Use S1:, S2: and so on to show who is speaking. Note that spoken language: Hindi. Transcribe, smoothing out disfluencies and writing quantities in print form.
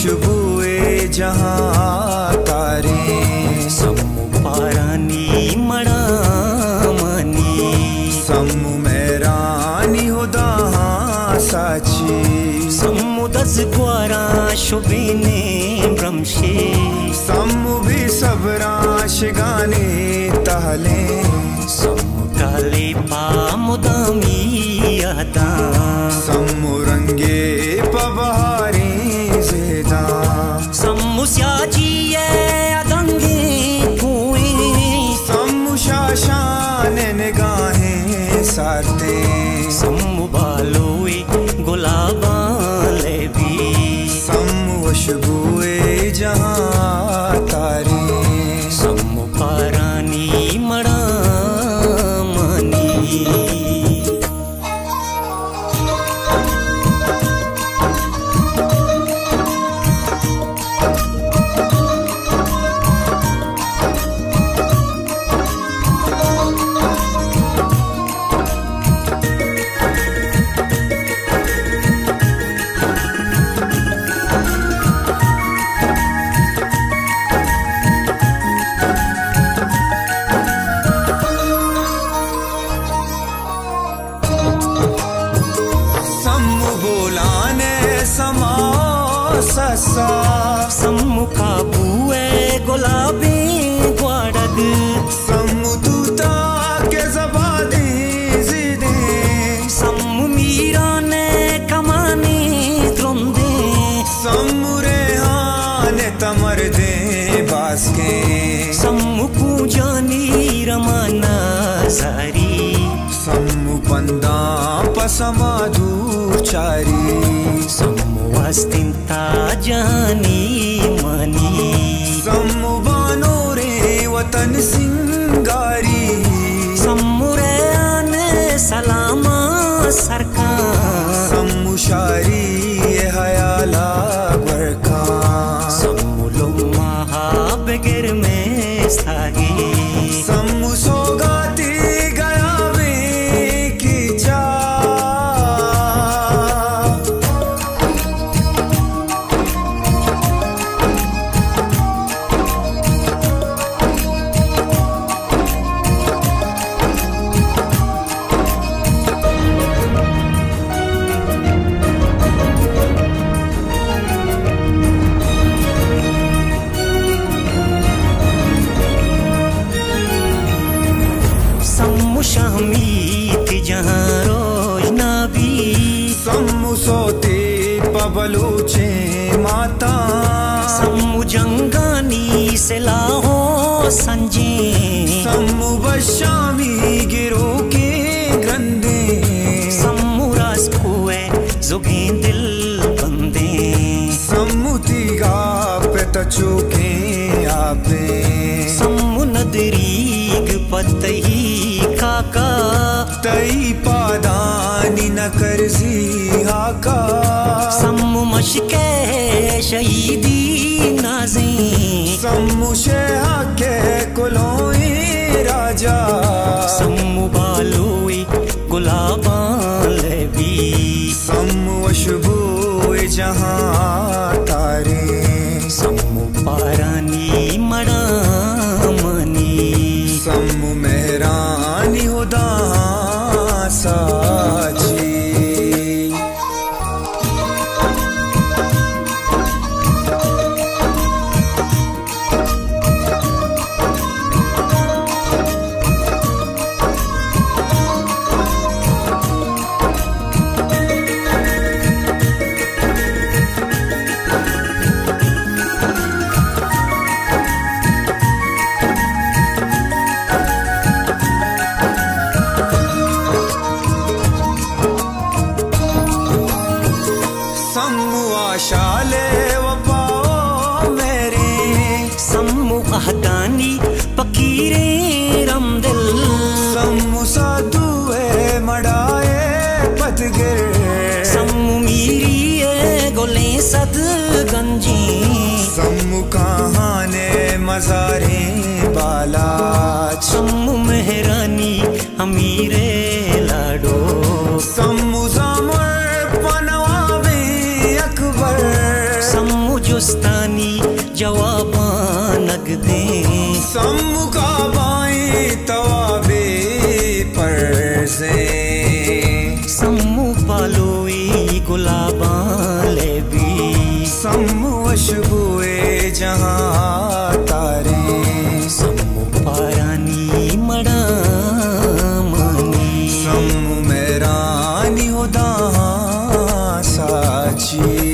S1: खुशबुए जहाँ तारे
S2: सम्मु पारानी मडामनी
S1: सम्मु मेरानी होदा साची
S2: सम्मु दस ग्वारा शुबिने ब्रह्मशे
S1: सम्मु भी सबराश गाने ताले
S2: सम्मु काले पामुदामी यादा
S1: सम्मु रंगे पबहारे ज़ेदा
S2: सम्मु स्याजी अदंगे कुएं
S1: सम्मु शाशान निगाहें सारते
S2: सम्मु बालोए गुलाबा लेबी
S1: सम्मु खुशबुए जहाँ तारे
S2: सम्मु पारानी मडामनी
S1: ससा
S2: सम्मु काबुए गुलाबी ग्वाडग
S1: सम्मु तूता के जबादे जिदे
S2: सम्मु मीराने कमाने द्रुंदे
S1: सम्मु रेहाने तमर दे बास्के
S2: सम्मु पूजानी रमाना सारी
S1: सम्मु बंदा पसमाधु चारी
S2: सम्मु वास्तिंता जानी मनी
S1: सम्मु बानो रे वतन सिंगारी
S2: सम्मु रे आने सलामा सरकार
S1: सम्मु शारी हयाला बरका
S2: सम्मु लुम्मा बेगर में स्थागी
S1: सम्मु सोगाती गया वे की चा
S2: सम्मु शामीत जहाँ रोजनाबी
S1: सम्मु सोते पबलूचे माता
S2: सम्मु जंगानी से लाहो संजे
S1: सम्मु बशामी गिरो के गंदे
S2: सम्मु रास कुए जुगे दिल बंदे
S1: सम्मु तीगा पे तचुके आपे
S2: सम्मु नदरीग पतही काका
S1: तई पादानी न करजी हाका
S2: सम्मु मशके शहीदी नाज़े
S1: सम्मु शेहा के कुलोए राजा
S2: सम्मु बालोए गुलाबा लेबी
S1: सम्मु खुशबुए जहाँ तारे
S2: सम्मु पारानी मडामनी
S1: सम्मु मेहरानी होदा साची सम्मु आशाले वपाओ मेरे
S2: सम्मु अहदानी पकीरे रमदिल
S1: सम्मु साधुए मड़ाए पतगिर
S2: सम्मु मीरी गोले सद गंजी
S1: सम्मु कहाने मजारे बाला
S2: सम्मु मेहरानी अमीरे लाडो
S1: सम्मु जामुर पनवावे अकबर
S2: सम्मु
S1: खुशबुए जहां तारे
S2: सम्मु पारानी मड़ा मनी
S1: सम्मु मेरानी होदा साची